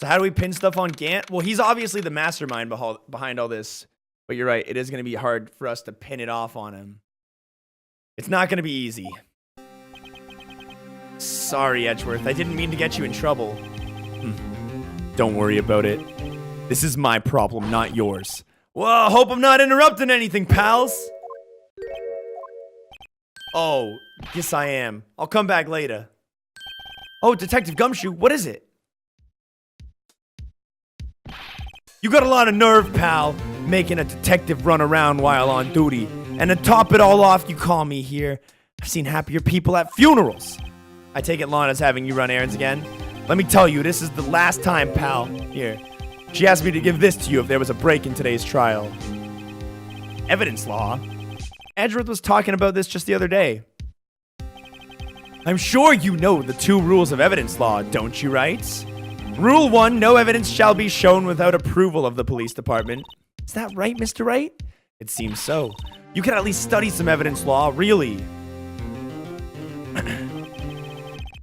So how do we pin stuff on Gant? Well, he's obviously the mastermind behind all this. But you're right, it is going to be hard for us to pin it off on him. It's not going to be easy. Sorry, Edgeworth. I didn't mean to get you in trouble. Don't worry about it. This is my problem, not yours. Well, hope I'm not interrupting anything, pals. Oh, yes I am. I'll come back later. Oh, Detective Gumshoe, what is it? You got a lot of nerve, pal, making a detective run around while on duty. And to top it all off, you call me here. I've seen happier people at funerals. I take it Lana's having you run errands again. Let me tell you, this is the last time, pal. Here. She asked me to give this to you if there was a break in today's trial. Evidence law? Edgeworth was talking about this just the other day. I'm sure you know the 2 rules of evidence law, don't you, right? Rule 1, no evidence shall be shown without approval of the police department. Is that right, Mr. Wright? It seems so. You could at least study some evidence law, really.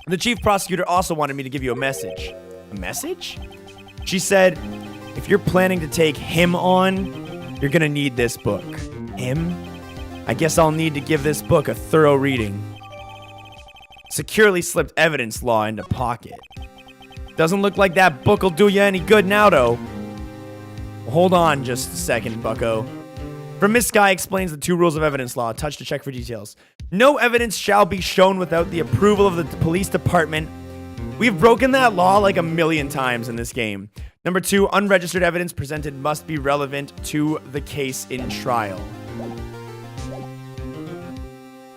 The chief prosecutor also wanted me to give you a message. A message? She said, if you're planning to take him on, you're gonna need this book. Him? I guess I'll need to give this book a thorough reading. Securely slipped evidence law into pocket. Doesn't look like that book'll do you any good now, though. Well, hold on just a second, bucko. From Miss Sky explains the 2 rules of evidence law. Touch to check for details. No evidence shall be shown without the approval of the police department. We've broken that law like a million times in this game. Number 2, unregistered evidence presented must be relevant to the case in trial.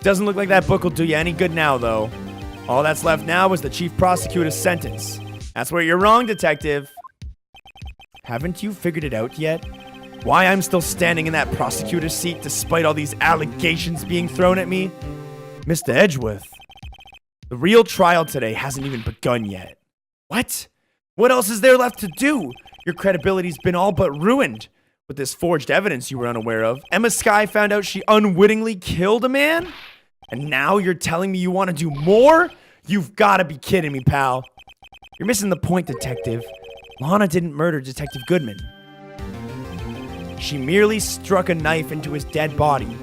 Doesn't look like that book will do you any good now, though. All that's left now is the chief prosecutor's sentence. That's where you're wrong, detective. Haven't you figured it out yet? Why I'm still standing in that prosecutor's seat despite all these allegations being thrown at me? Mr. Edgeworth, the real trial today hasn't even begun yet. What? What else is there left to do? Your credibility's been all but ruined. With this forged evidence you were unaware of, Emma Sky found out she unwittingly killed a man? And now you're telling me you want to do more? You've got to be kidding me, pal. You're missing the point, detective. Lana didn't murder Detective Goodman. She merely struck a knife into his dead body.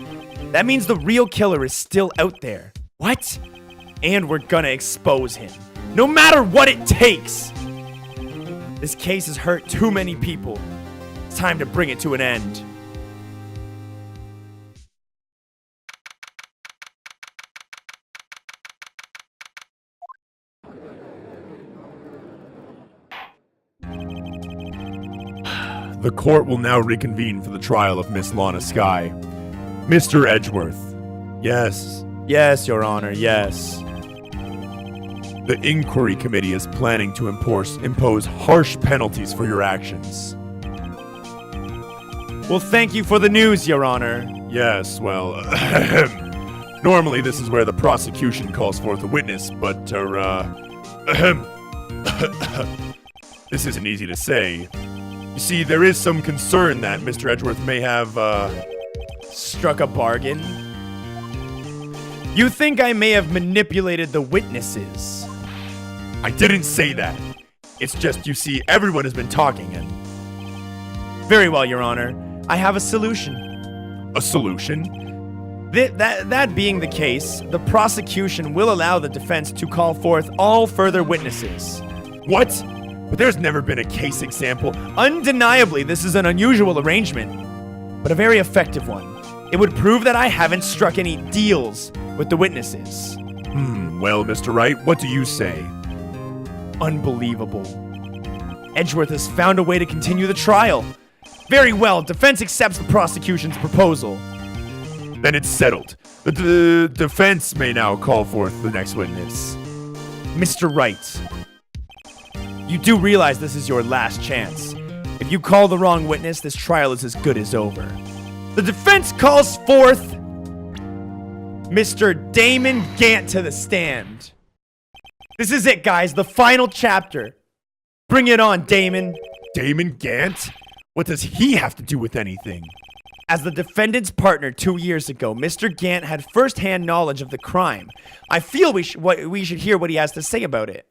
That means the real killer is still out there. What? And we're gonna expose him. No matter what it takes! This case has hurt too many people. It's time to bring it to an end. The court will now reconvene for the trial of Miss Lana Sky. Mr. Edgeworth. Yes. Yes, Your Honor, yes. The inquiry committee is planning to impose harsh penalties for your actions. Well, thank you for the news, Your Honor. Yes, well, normally this is where the prosecution calls forth a witness, but, this isn't easy to say. You see, there is some concern that Mr. Edgeworth may have, struck a bargain? You think I may have manipulated the witnesses? I didn't say that. It's just, you see, everyone has been talking and... Very well, Your Honor. I have a solution. A solution? That being the case, the prosecution will allow the defense to call forth all further witnesses. What? But there's never been a case example. Undeniably, this is an unusual arrangement, but a very effective one. It would prove that I haven't struck any deals with the witnesses. Well, Mr. Wright, what do you say? Unbelievable. Edgeworth has found a way to continue the trial. Very well, defense accepts the prosecution's proposal. Then it's settled. The defense may now call forth the next witness. Mr. Wright, you do realize this is your last chance. If you call the wrong witness, this trial is as good as over. The defense calls forth Mr. Damon Gant to the stand. This is it, guys, the final chapter. Bring it on, Damon. Damon Gant? What does he have to do with anything? As the defendant's partner 2 years ago, Mr. Gant had first-hand knowledge of the crime. I feel we should hear what he has to say about it.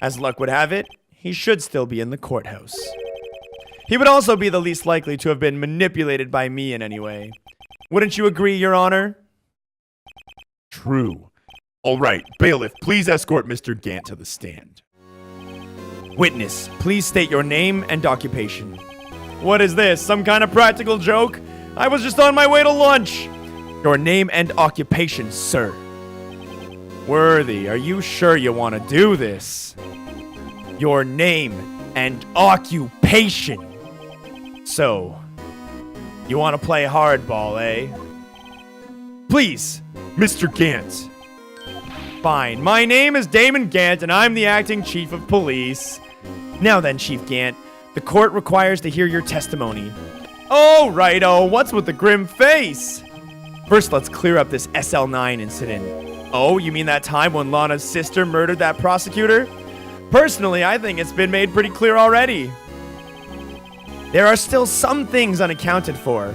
As luck would have it, he should still be in the courthouse. He would also be the least likely to have been manipulated by me in any way. Wouldn't you agree, Your Honor? True. All right, bailiff, please escort Mr. Gant to the stand. Witness, please state your name and occupation. What is this, some kind of practical joke? I was just on my way to lunch. Your name and occupation, sir. Worthy, are you sure you want to do this? Your name and occupation. So, you want to play hardball, eh? Please. Mr. Gant. Fine. My name is Damon Gant, and I'm the acting chief of police. Now then, Chief Gant, the court requires to hear your testimony. Oh, righto. What's with the grim face? First, let's clear up this SL9 incident. Oh, you mean that time when Lana's sister murdered that prosecutor? Personally, I think it's been made pretty clear already. There are still some things unaccounted for.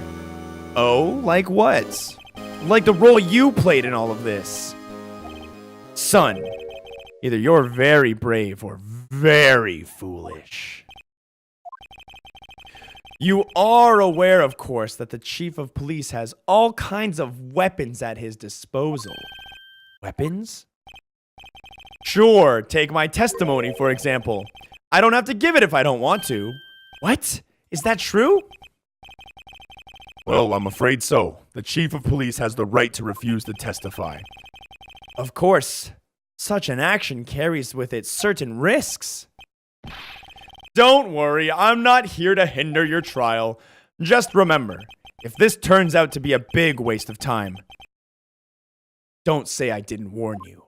Oh, like what? Like the role you played in all of this. Son, either you're very brave or very foolish. You are aware, of course, that the chief of police has all kinds of weapons at his disposal. Weapons? Sure, take my testimony, for example. I don't have to give it if I don't want to. What? Is that true? Well, I'm afraid so. The chief of police has the right to refuse to testify. Of course. Such an action carries with it certain risks. Don't worry, I'm not here to hinder your trial. Just remember, if this turns out to be a big waste of time, don't say I didn't warn you.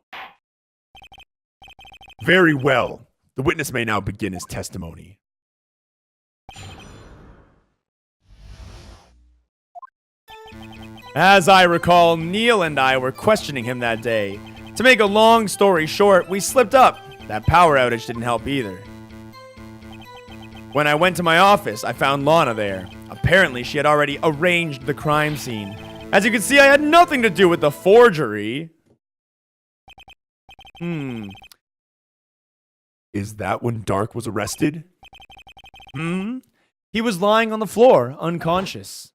Very well. The witness may now begin his testimony. As I recall, Neil and I were questioning him that day. To make a long story short, we slipped up. That power outage didn't help either. When I went to my office, I found Lana there. Apparently, she had already arranged the crime scene. As you can see, I had nothing to do with the forgery. Is that when Dark was arrested? He was lying on the floor, unconscious.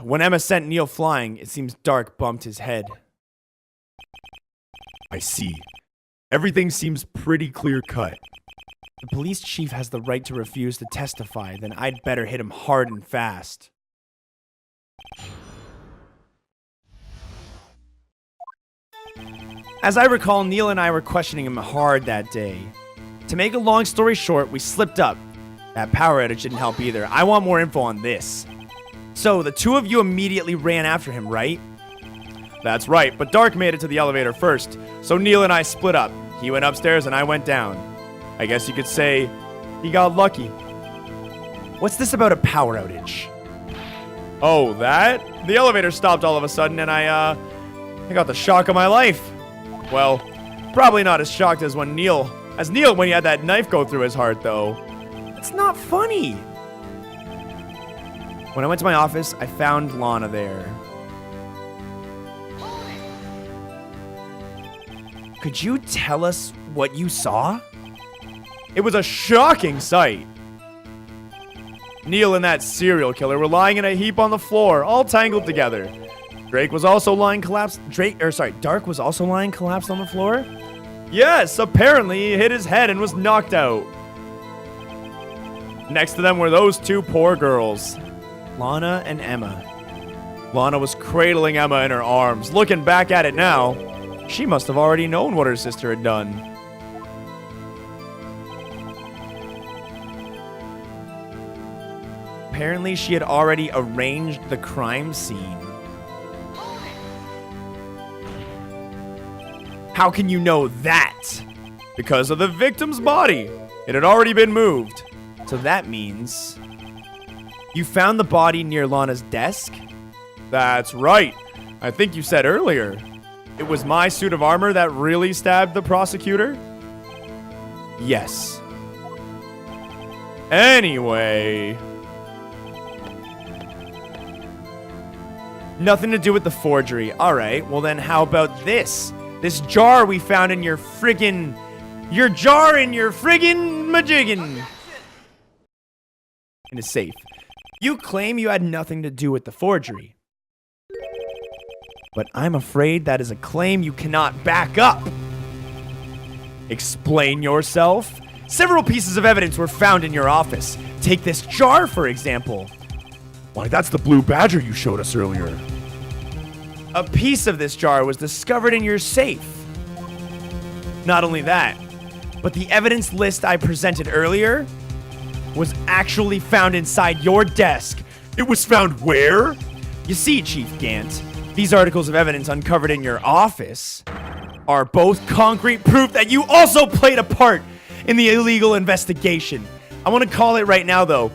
When Emma sent Neil flying, it seems Dark bumped his head. I see. Everything seems pretty clear-cut. The police chief has the right to refuse to testify, then I'd better hit him hard and fast. As I recall, Neil and I were questioning him hard that day. To make a long story short, we slipped up. That power outage didn't help either. I want more info on this. So, the two of you immediately ran after him, right? That's right, but Dark made it to the elevator first, so Neil and I split up. He went upstairs and I went down. I guess you could say he got lucky. What's this about a power outage? Oh, that? The elevator stopped all of a sudden and I got the shock of my life. Well, probably not as shocked as Neil when he had that knife go through his heart, though. It's not funny. When I went to my office, I found Lana there. Could you tell us what you saw? It was a shocking sight. Neil and that serial killer were lying in a heap on the floor, all tangled together. Dark was also lying collapsed on the floor? Yes, apparently he hit his head and was knocked out. Next to them were those two poor girls, Lana and Emma. Lana was cradling Emma in her arms. Looking back at it now, she must have already known what her sister had done. Apparently, she had already arranged the crime scene. How can you know that? Because of the victim's body. It had already been moved. So that means you found the body near Lana's desk? That's right. I think you said earlier. It was my suit of armor that really stabbed the prosecutor? Yes. Anyway. Nothing to do with the forgery. All right, well then how about this? This jar we found in your friggin' majiggin' in a safe. You claim you had nothing to do with the forgery. But I'm afraid that is a claim you cannot back up. Explain yourself. Several pieces of evidence were found in your office. Take this jar, for example. Why, that's the blue badger you showed us earlier. A piece of this jar was discovered in your safe. Not only that, but the evidence list I presented earlier was actually found inside your desk. It was found where? You see, Chief Gant, these articles of evidence uncovered in your office are both concrete proof that you also played a part in the illegal investigation. I want to call it right now, though.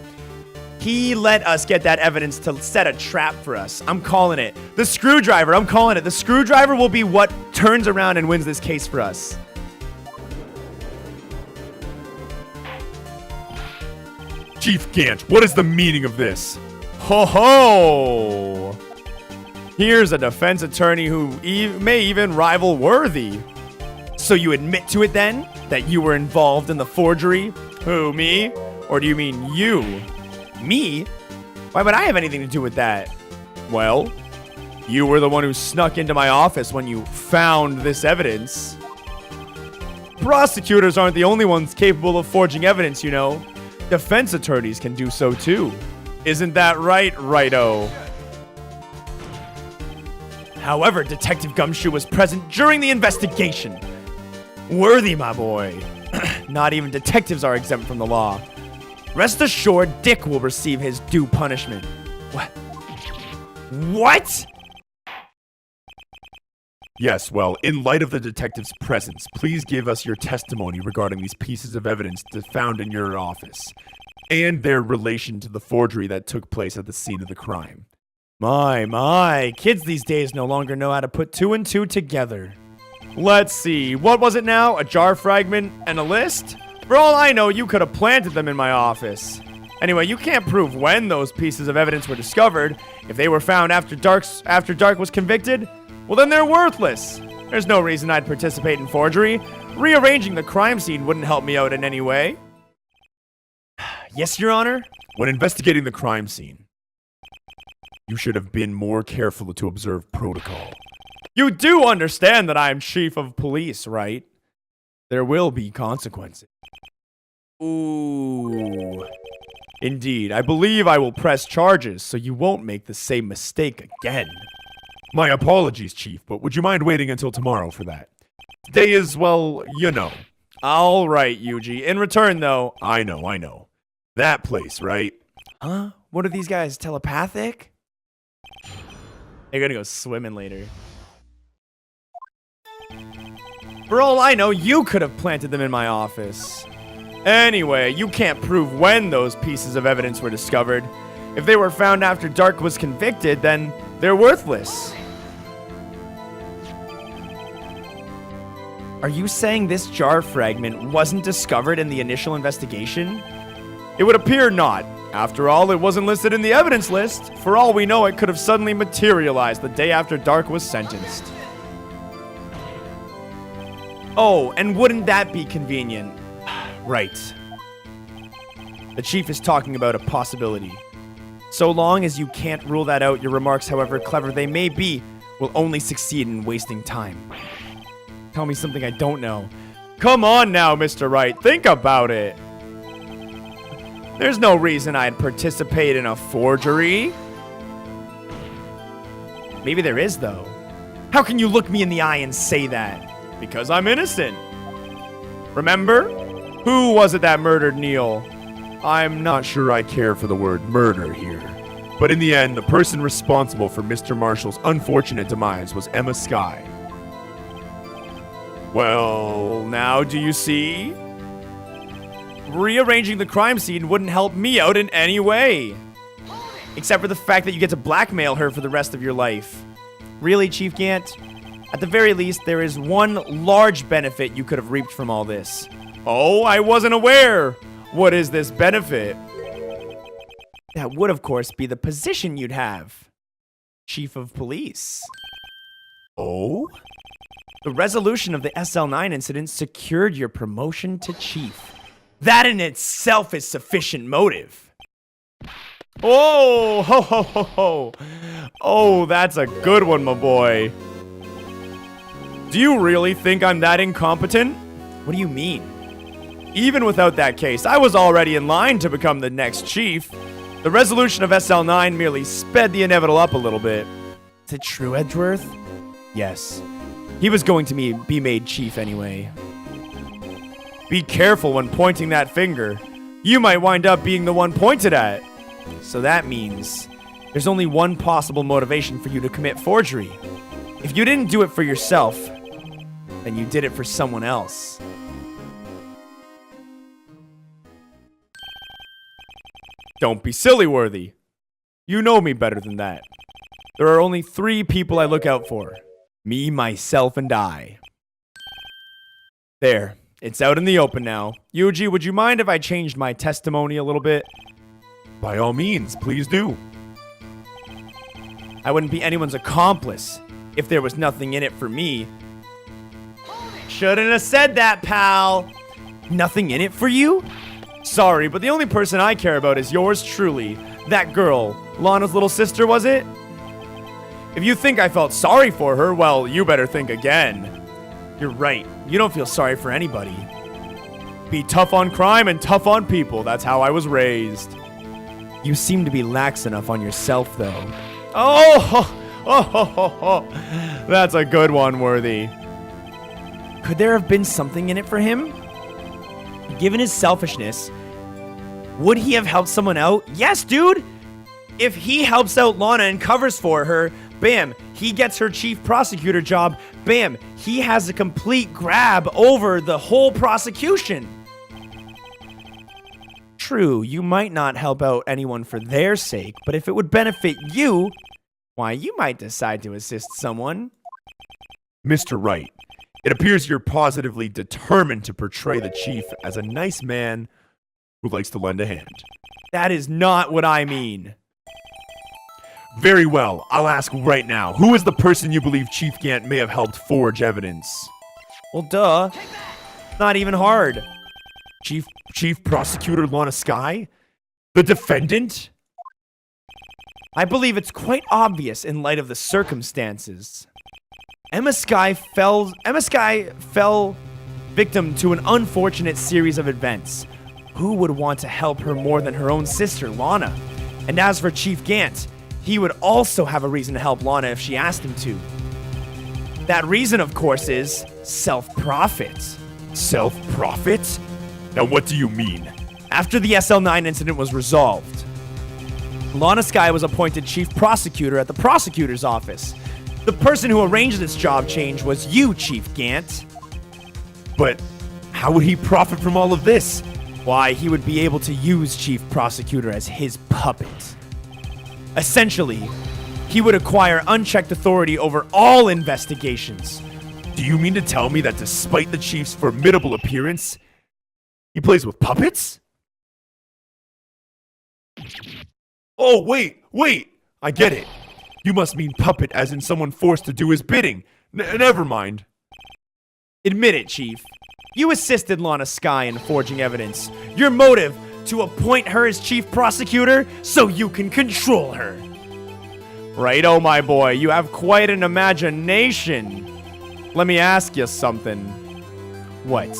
He let us get that evidence to set a trap for us. I'm calling it. The screwdriver, I'm calling it. The screwdriver will be what turns around and wins this case for us. Chief Gant, what is the meaning of this? Ho ho! Here's a defense attorney who may even rival Worthy. So you admit to it then? That you were involved in the forgery? Who, me? Or do you mean you? Me? Why would I have anything to do with that? Well, you were the one who snuck into my office when you found this evidence. Prosecutors aren't the only ones capable of forging evidence, you know. Defense attorneys can do so too. Isn't that right, Righto? However, Detective Gumshoe was present during the investigation. Worthy, my boy. Not even detectives are exempt from the law. Rest assured, Dick will receive his due punishment. What? What? Yes, well, in light of the detective's presence, please give us your testimony regarding these pieces of evidence found in your office, and their relation to the forgery that took place at the scene of the crime. My, kids these days no longer know how to put two and two together. Let's see, what was it now? A jar fragment and a list? For all I know, you could have planted them in my office. Anyway, you can't prove when those pieces of evidence were discovered. If they were found after Dark was convicted, well then they're worthless. There's no reason I'd participate in forgery. Rearranging the crime scene wouldn't help me out in any way. Yes, Your Honor? When investigating the crime scene, you should have been more careful to observe protocol. You do understand that I'm chief of police, right? There will be consequences. Ooh. Indeed, I believe I will press charges so you won't make the same mistake again. My apologies, Chief, but would you mind waiting until tomorrow for that? Today is, well, you know. All right, Yuji. In return, though... I know. That place, right? Huh? What are these guys, telepathic? They're gonna go swimming later. For all I know, you could have planted them in my office. Anyway, you can't prove when those pieces of evidence were discovered. If they were found after Dark was convicted, then they're worthless. Are you saying this jar fragment wasn't discovered in the initial investigation? It would appear not. After all, it wasn't listed in the evidence list. For all we know, it could have suddenly materialized the day after Dark was sentenced. Oh, and wouldn't that be convenient? Right. The chief is talking about a possibility. So long as you can't rule that out, your remarks, however clever they may be, will only succeed in wasting time. Tell me something I don't know. Come on now, Mr. Wright. Think about it. There's no reason I'd participate in a forgery. Maybe there is, though. How can you look me in the eye and say that? Because I'm innocent. Remember? Who was it that murdered Neil? I'm not sure I care for the word murder here. But in the end, the person responsible for Mr. Marshall's unfortunate demise was Emma Skye. Well, now do you see? Rearranging the crime scene wouldn't help me out in any way. Except for the fact that you get to blackmail her for the rest of your life. Really, Chief Gant? At the very least, there is one large benefit you could have reaped from all this. Oh, I wasn't aware! What is this benefit? That would, of course, be the position you'd have. Chief of Police. Oh? The resolution of the SL9 incident secured your promotion to chief. That in itself is sufficient motive. Oh, ho, ho, ho, ho. Oh, that's a good one, my boy. Do you really think I'm that incompetent? What do you mean? Even without that case, I was already in line to become the next chief. The resolution of SL9 merely sped the inevitable up a little bit. Is it true, Edgeworth? Yes. He was going to be made chief anyway. Be careful when pointing that finger. You might wind up being the one pointed at. So that means there's only one possible motivation for you to commit forgery. If you didn't do it for yourself, then you did it for someone else. Don't be silly, Worthy. You know me better than that. There are only 3 people I look out for. Me, myself, and I. There. It's out in the open now. Yuji, would you mind if I changed my testimony a little bit? By all means, please do. I wouldn't be anyone's accomplice if there was nothing in it for me. Shouldn't have said that, pal. Nothing in it for you? Sorry, but the only person I care about is yours truly. That girl, Lana's little sister, was it? If you think I felt sorry for her, well, you better think again. You're right. You don't feel sorry for anybody. Be tough on crime and tough on people. That's how I was raised. You seem to be lax enough on yourself, though. Oh, that's a good one, Worthy. Could there have been something in it for him? Given his selfishness, would he have helped someone out? Yes, dude! If he helps out Lana and covers for her, bam, he gets her chief prosecutor job, bam, he has a complete grab over the whole prosecution. True, you might not help out anyone for their sake, but if it would benefit you, why, you might decide to assist someone. Mr. Wright, it appears you're positively determined to portray the chief as a nice man who likes to lend a hand. That is not what I mean. Very well, I'll ask right now. Who is the person you believe Chief Gant may have helped forge evidence? Well, duh. Not even hard. Chief Prosecutor Lana Sky? The defendant? I believe it's quite obvious in light of the circumstances. Emma Sky fell victim to an unfortunate series of events. Who would want to help her more than her own sister, Lana? And as for Chief Gant, he would also have a reason to help Lana if she asked him to. That reason, of course, is self-profit. Self-profit? Now what do you mean? After the SL9 incident was resolved, Lana Sky was appointed chief prosecutor at the prosecutor's office. The person who arranged this job change was you, Chief Gant. But how would he profit from all of this? Why, he would be able to use chief prosecutor as his puppet. Essentially, he would acquire unchecked authority over all investigations. Do you mean to tell me that despite the chief's formidable appearance, he plays with puppets? Oh, wait! I get it. You must mean puppet as in someone forced to do his bidding. Never mind. Admit it, Chief. You assisted Lana Sky in forging evidence. Your motive, to appoint her as chief prosecutor so you can control her. Right, oh my boy, you have quite an imagination. Let me ask you something. What?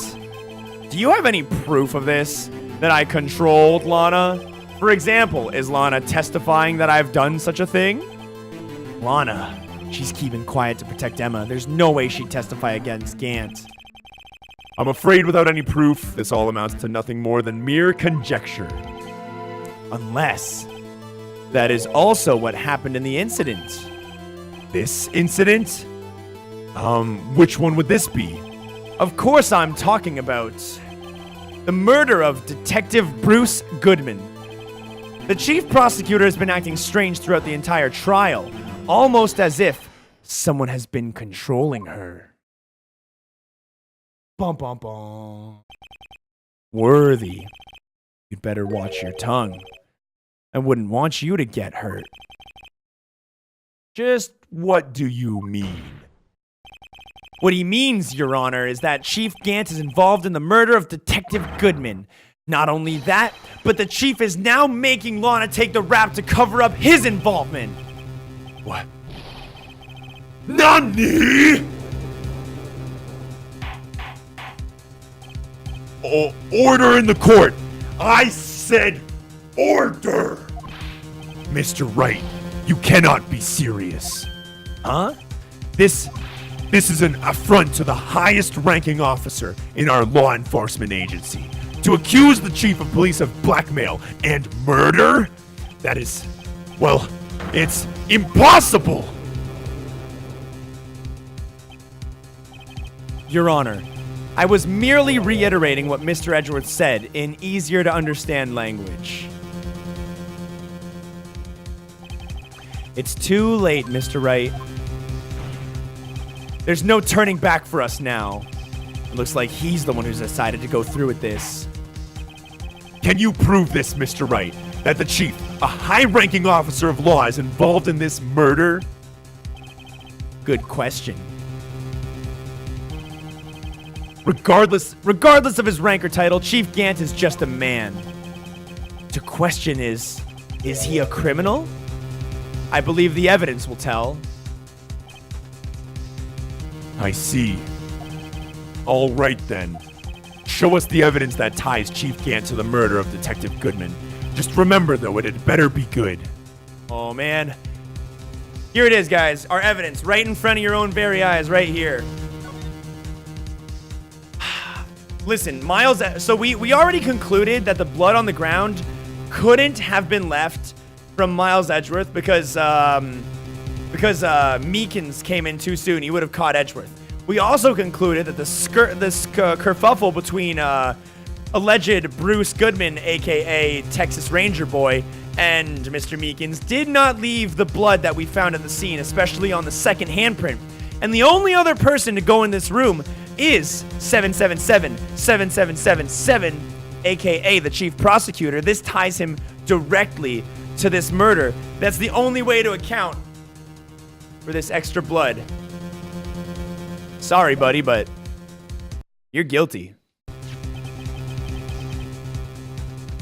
Do you have any proof of this? That I controlled Lana? For example, is Lana testifying that I've done such a thing? Lana, she's keeping quiet to protect Emma. There's no way she'd testify against Gant. I'm afraid without any proof, this all amounts to nothing more than mere conjecture. Unless that is also what happened in the incident. This incident? Which one would this be? Of course I'm talking about the murder of Detective Bruce Goodman. The chief prosecutor has been acting strange throughout the entire trial, almost as if someone has been controlling her. Bum, bum, bum. Worthy, you'd better watch your tongue. I wouldn't want you to get hurt. Just What do you mean? what he means, Your Honor, is that Chief Gant is involved in the murder of Detective Goodman. Not only that, but the chief is now making Lana take the rap to cover up his involvement. What? Nani? Order in the court. I said order. Mr. Wright, you cannot be serious. Huh? This is an affront to the highest ranking officer in our law enforcement agency. To accuse the chief of police of blackmail and murder? That is, well, it's impossible! Your Honor, I was merely reiterating what Mr. Edgeworth said in easier to understand language. It's too late, Mr. Wright. There's no turning back for us now. It looks like he's the one who's decided to go through with this. Can you prove this, Mr. Wright? That the chief, a high-ranking officer of law, is involved in this murder? Good question. Regardless, Regardless of his rank or title, Chief Gant is just a man. The question is he a criminal? I believe the evidence will tell. I see. All right then. Show us the evidence that ties Chief Gant to the murder of Detective Goodman. Just remember, though, it had better be good. Oh, man. Here it is, guys. Our evidence, right in front of your own very eyes, right here. Listen, Miles, so we already concluded that the blood on the ground couldn't have been left from Miles Edgeworth because Meekins came in too soon. He would have caught Edgeworth. We also concluded that this kerfuffle between alleged Bruce Goodman, aka Texas Ranger Boy, and Mr. Meekins did not leave the blood that we found at the scene, especially on the second handprint. And the only other person to go in this room is 777-7777, aka the chief prosecutor. This ties him directly to this murder. That's the only way to account for this extra blood. Sorry, buddy, but you're guilty.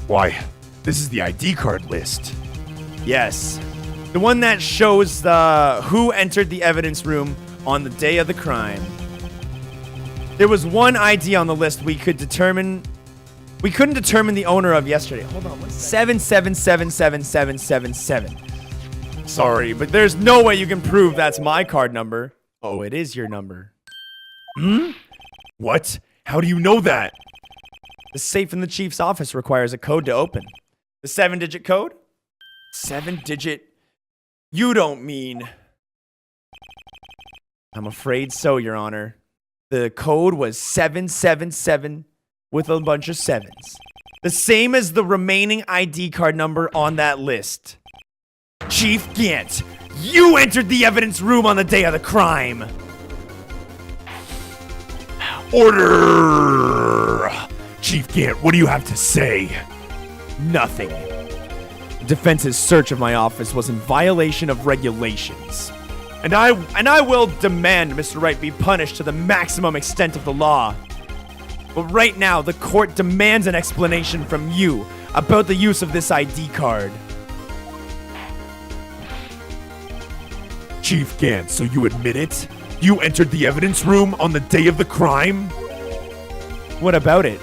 Why, this is the ID card list. Yes. The one that shows who entered the evidence room on the day of the crime. There was one ID on the list we couldn't determine the owner of yesterday. Hold on, what's 7777777. Sorry, but there's no way you can prove that's my card number. Oh, it is your number. What? How do you know that? The safe in the chief's office requires a code to open. The 7-digit code? 7-digit? You don't mean... I'm afraid so, Your Honor. The code was 777 with a bunch of sevens. The same as the remaining ID card number on that list. Chief Gant, you entered the evidence room on the day of the crime. Order! Chief Gant, what do you have to say? Nothing. The defense's search of my office was in violation of regulations. And I will demand Mr. Wright be punished to the maximum extent of the law. But right now, the court demands an explanation from you about the use of this ID card. Chief Gant, so you admit it? You entered the evidence room on the day of the crime? What about it?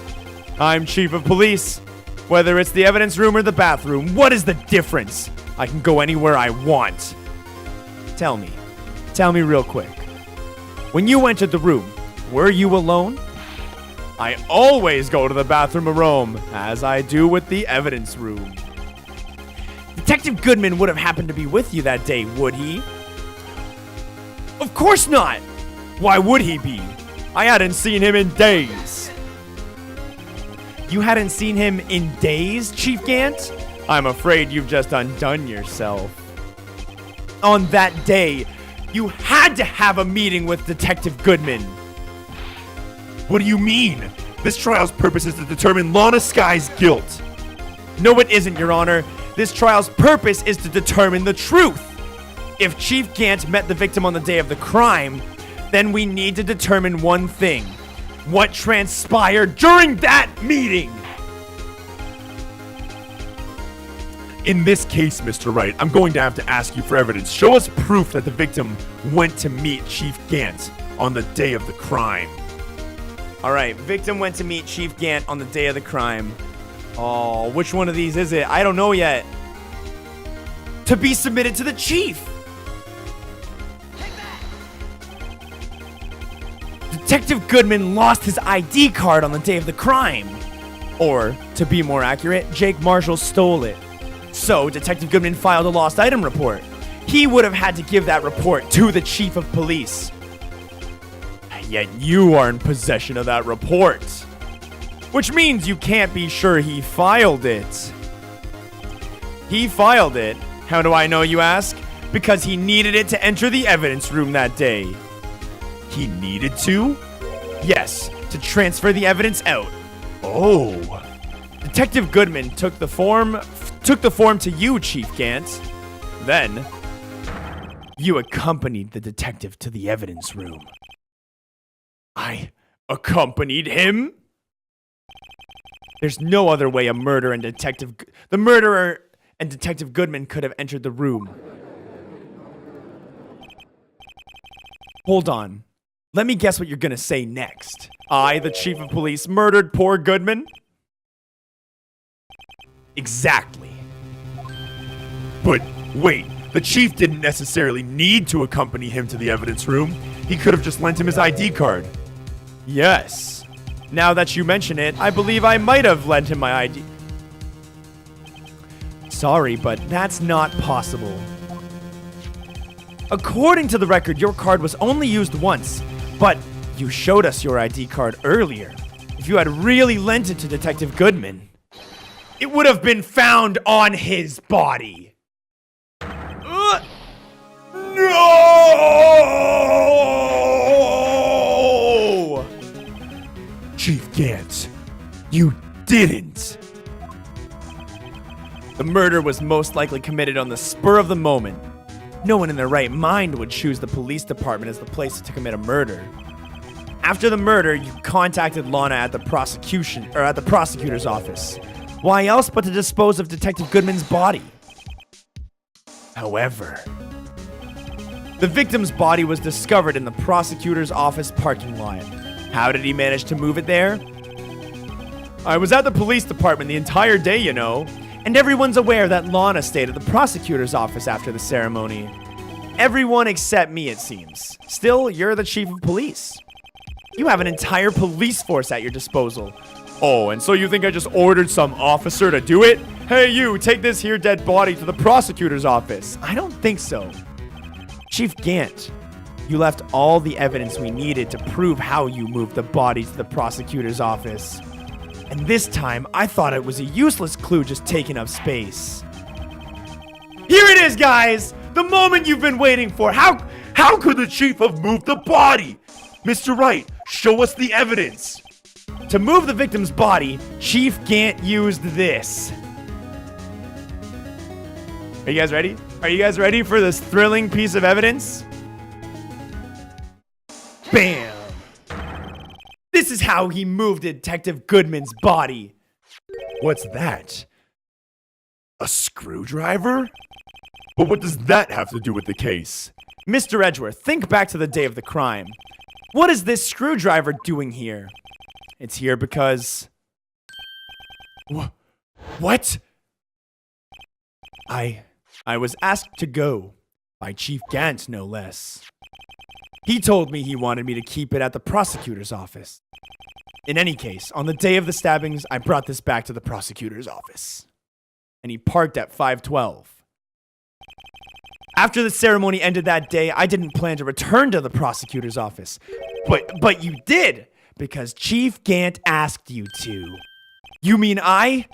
I'm chief of police. Whether it's the evidence room or the bathroom, what is the difference? I can go anywhere I want. Tell me real quick. When you entered the room, were you alone? I always go to the bathroom alone, as I do with the evidence room. Detective Goodman would have happened to be with you that day, would he? Of course not! Why would he be? I hadn't seen him in days. You hadn't seen him in days, Chief Gant? I'm afraid you've just undone yourself. On that day, you had to have a meeting with Detective Goodman. What do you mean? This trial's purpose is to determine Lana Sky's guilt. No, it isn't, Your Honor. This trial's purpose is to determine the truth. If Chief Gant met the victim on the day of the crime, then we need to determine one thing. What transpired during that meeting? In this case, Mr. Wright, I'm going to have to ask you for evidence. Show us proof that the victim went to meet Chief Gant on the day of the crime. All right, victim went to meet Chief Gant on the day of the crime. Oh, which one of these is it? I don't know yet. To be submitted to the chief. Detective Goodman lost his ID card on the day of the crime. Or, to be more accurate, Jake Marshall stole it. So, Detective Goodman filed a lost item report. He would have had to give that report to the chief of police. Yet you are in possession of that report. Which means you can't be sure he filed it. He filed it. How do I know, you ask? Because he needed it to enter the evidence room that day. He needed to? Yes, to transfer the evidence out. Oh. Detective Goodman took the form to you, Chief Gant. Then, you accompanied the detective to the evidence room. I accompanied him? There's no other way the murderer and Detective Goodman could have entered the room. Hold on. Let me guess what you're gonna say next. I, the chief of police, murdered poor Goodman? Exactly. But wait, the chief didn't necessarily need to accompany him to the evidence room. He could have just lent him his ID card. Yes. Now that you mention it, I believe I might have lent him my ID. Sorry, but that's not possible. According to the record, your card was only used once, but you showed us your ID card earlier. If you had really lent it to Detective Goodman, it would have been found on his body. No! Chief Gant, you didn't. The murder was most likely committed on the spur of the moment. No one in their right mind would choose the police department as the place to commit a murder. After the murder, you contacted Lana at the prosecutor's office. Why else but to dispose of Detective Goodman's body? However, the victim's body was discovered in the prosecutor's office parking lot. How did he manage to move it there? I was at the police department the entire day, you know, and everyone's aware that Lana stayed at the prosecutor's office after the ceremony. Everyone except me, it seems. Still, you're the chief of police. You have an entire police force at your disposal. Oh, and so you think I just ordered some officer to do it? Hey, you, take this here dead body to the prosecutor's office. I don't think so. Chief Gant, you left all the evidence we needed to prove how you moved the body to the prosecutor's office. And this time, I thought it was a useless clue just taking up space. Here it is, guys! The moment you've been waiting for. How could the chief have moved the body? Mr. Wright, show us the evidence. To move the victim's body, Chief Gant used this. Are you guys ready? Are you guys ready for this thrilling piece of evidence? Bam! This is how he moved Detective Goodman's body. What's that? A screwdriver? But what does that have to do with the case? Mr. Edgeworth, think back to the day of the crime. What is this screwdriver doing here? It's here because... What? I was asked to go. By Chief Gant, no less. He told me he wanted me to keep it at the prosecutor's office. In any case, on the day of the stabbings, I brought this back to the prosecutor's office. And he parked at 512. After the ceremony ended that day, I didn't plan to return to the prosecutor's office. But you did, because Chief Gant asked you to. You mean I?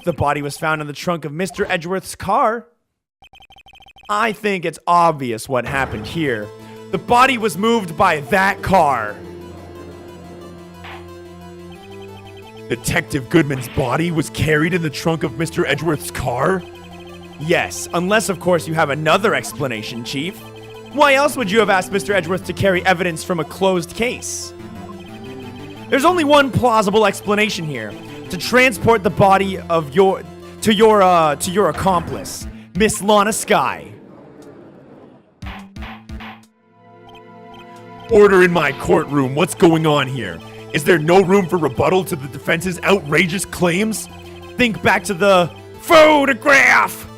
The body was found in the trunk of Mr. Edgeworth's car. I think it's obvious what happened here. The body was moved by that car. Detective Goodman's body was carried in the trunk of Mr. Edgeworth's car? Yes, unless of course you have another explanation, Chief. Why else would you have asked Mr. Edgeworth to carry evidence from a closed case? There's only one plausible explanation here: to transport the body of your accomplice, Miss Lana Sky. Order in my courtroom. What's going on here? Is there no room for rebuttal to the defense's outrageous claims? Think back to the photograph!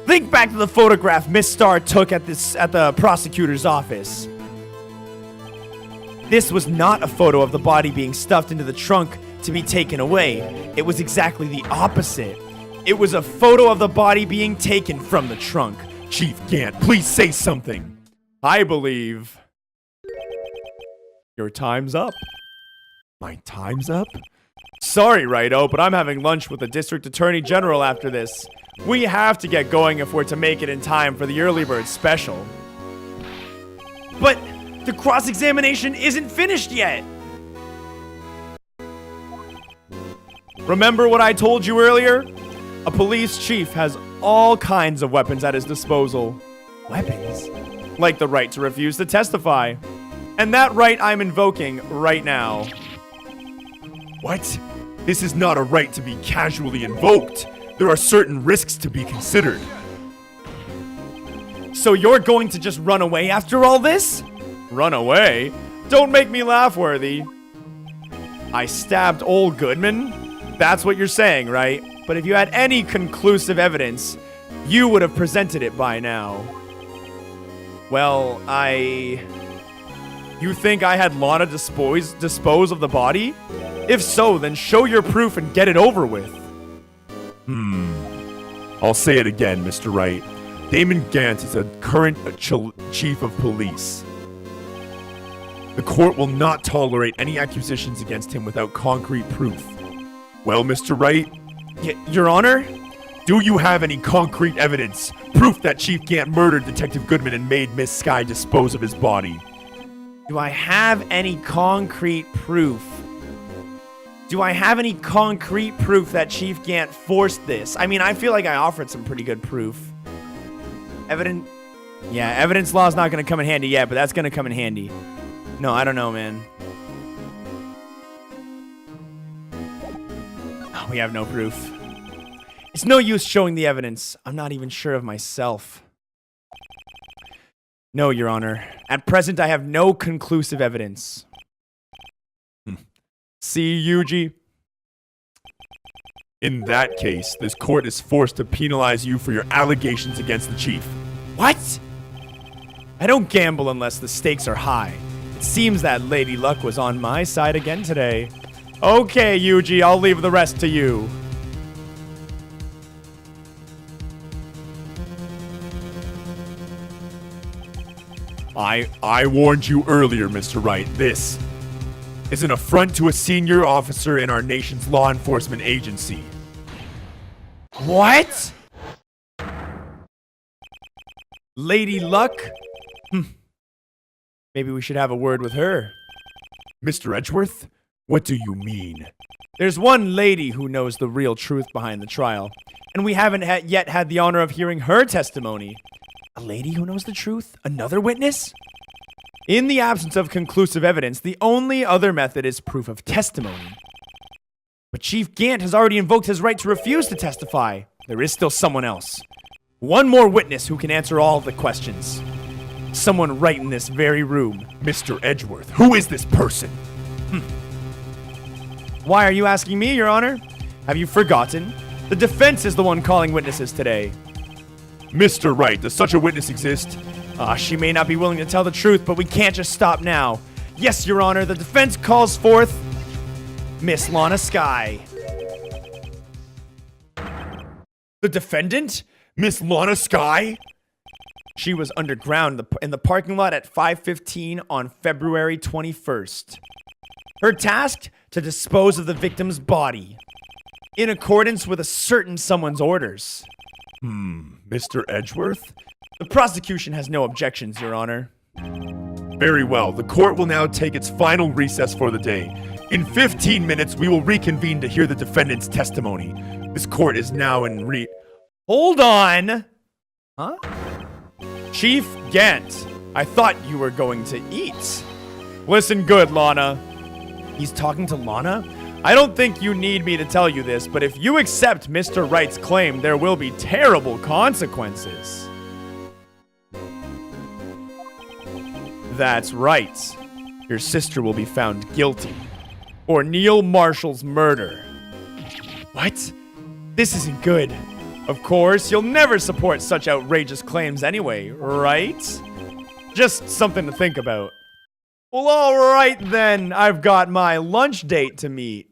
Think back to the photograph Miss Starr took at the prosecutor's office. This was not a photo of the body being stuffed into the trunk to be taken away. It was exactly the opposite. It was a photo of the body being taken from the trunk. Chief Gant, please say something. I believe your time's up. My time's up? Sorry, Righto, but I'm having lunch with the District Attorney General after this. We have to get going if we're to make it in time for the early bird special. But the cross-examination isn't finished yet. Remember what I told you earlier? A police chief has all kinds of weapons at his disposal. Weapons? Like the right to refuse to testify. And that right I'm invoking right now. What? This is not a right to be casually invoked. There are certain risks to be considered. So you're going to just run away after all this? Run away? Don't make me laugh, Worthy. I stabbed old Goodman? That's what you're saying, right? But if you had any conclusive evidence, you would have presented it by now. Well, You think I had Lana dispose of the body? If so, then show your proof and get it over with. I'll say it again, Mr. Wright. Damon Gant is a current chief of police. The court will not tolerate any accusations against him without concrete proof. Well, Mr. Wright? Your Honor? Do you have any concrete evidence? Proof that Chief Gant murdered Detective Goodman and made Miss Sky dispose of his body? Do I have any concrete proof? Do I have any concrete proof that Chief Gant forced this? I mean, I feel like I offered some pretty good proof. Evidence law is not going to come in handy yet, but that's going to come in handy. No, I don't know, man. Oh, we have no proof. It's no use showing the evidence. I'm not even sure of myself. No, Your Honor. At present, I have no conclusive evidence. See, Yuji? In that case, this court is forced to penalize you for your allegations against the chief. What? I don't gamble unless the stakes are high. It seems that Lady Luck was on my side again today. Okay, Yuji, I'll leave the rest to you. I warned you earlier, Mr. Wright. This is an affront to a senior officer in our nation's law enforcement agency. What? Lady Luck? Maybe we should have a word with her. Mr. Edgeworth, what do you mean? There's one lady who knows the real truth behind the trial, and we haven't yet had the honor of hearing her testimony. A lady who knows the truth? Another witness? In the absence of conclusive evidence, the only other method is proof of testimony. But Chief Gant has already invoked his right to refuse to testify. There is still someone else. One more witness who can answer all the questions. Someone right in this very room. Mr. Edgeworth, who is this person? Why are you asking me, Your Honor? Have you forgotten? The defense is the one calling witnesses today. Mr. Wright, does such a witness exist? She may not be willing to tell the truth, but we can't just stop now. Yes, Your Honor, the defense calls forth Miss Lana Sky. The defendant? Miss Lana Sky? She was underground in the parking lot at 5:15 on February 21st. Her task? To dispose of the victim's body. In accordance with a certain someone's orders. Mr. Edgeworth? The prosecution has no objections, Your Honor. Very well. The court will now take its final recess for the day. In 15 minutes, we will reconvene to hear the defendant's testimony. This court is now in Hold on. Huh? Chief Gant, I thought you were going to eat. Listen good, Lana. He's talking to Lana? I don't think you need me to tell you this, but if you accept Mr. Wright's claim, there will be terrible consequences. That's right. Your sister will be found guilty. For Neil Marshall's murder. What? This isn't good. Of course, you'll never support such outrageous claims anyway, right? Just something to think about. Well, alright then. I've got my lunch date to meet.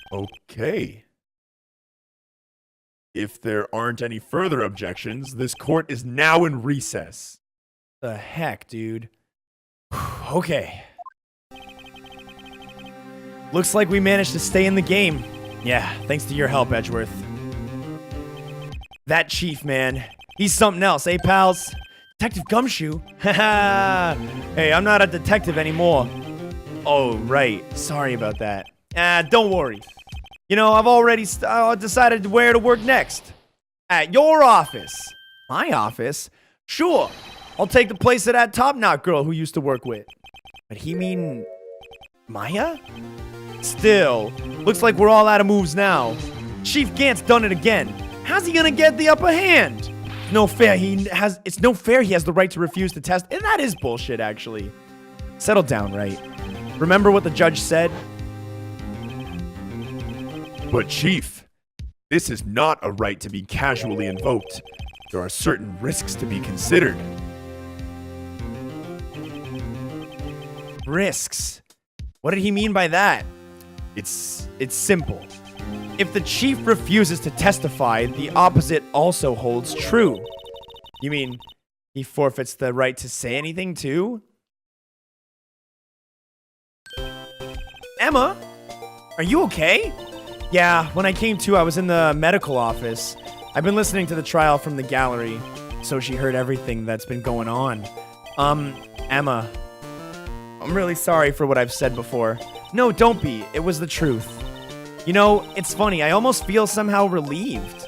Okay. If there aren't any further objections, this court is now in recess. The heck, dude? Okay. Looks like we managed to stay in the game. Yeah, thanks to your help, Edgeworth. That chief, man. He's something else, eh, pals? Detective Gumshoe? Haha. Hey, I'm not a detective anymore. Oh, right. Sorry about that. Don't worry. You know, I've already decided where to work next. At your office. My office? Sure. I'll take the place of that top-knot girl who used to work with. But he mean... Maya? Still, looks like we're all out of moves now. Chief Gant's done it again. How's he gonna get the upper hand? It's no fair he has the right to refuse to test, and that is bullshit, actually. Settle down, right? Remember what the judge said? But Chief, this is not a right to be casually invoked. There are certain risks to be considered. Risks? What did he mean by that? It's simple. If the chief refuses to testify, the opposite also holds true. You mean he forfeits the right to say anything too? Emma? Are you okay? Yeah, when I came to, I was in the medical office. I've been listening to the trial from the gallery, so she heard everything that's been going on. Emma, I'm really sorry for what I've said before. No, don't be. It was the truth. You know, it's funny. I almost feel somehow relieved.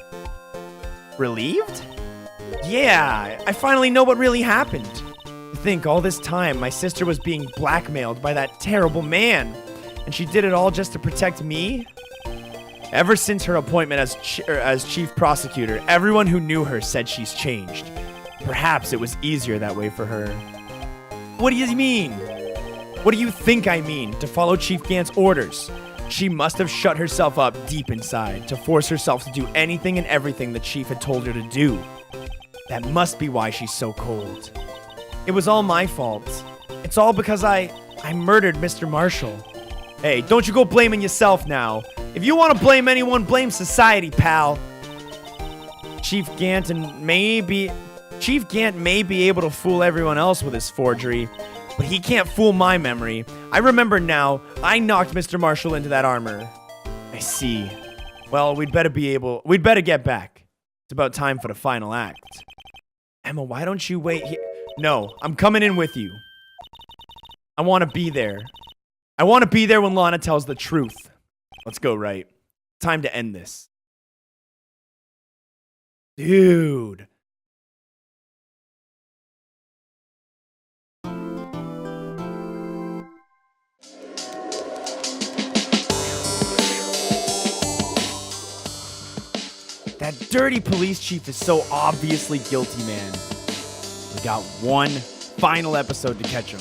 Relieved? Yeah, I finally know what really happened. To think all this time my sister was being blackmailed by that terrible man, and she did it all just to protect me? Ever since her appointment as chief prosecutor, everyone who knew her said she's changed. Perhaps it was easier that way for her. What do you mean? What do you think I mean? To follow Chief Gant's orders. She must have shut herself up deep inside to force herself to do anything and everything the chief had told her to do. That must be why she's so cold. It was all my fault. It's all because I murdered Mr. Marshall. Hey, don't you go blaming yourself now. If you want to blame anyone, blame society, pal. Chief Gant may be able to fool everyone else with his forgery, but he can't fool my memory. I remember now. I knocked Mr. Marshall into that armor. I see. Well, we'd better get back. It's about time for the final act. Emma, why don't you wait here? No, I'm coming in with you. I want to be there. I want to be there when Lana tells the truth. Let's go, right? Time to end this. Dude. That dirty police chief is so obviously guilty, man. We got one final episode to catch him.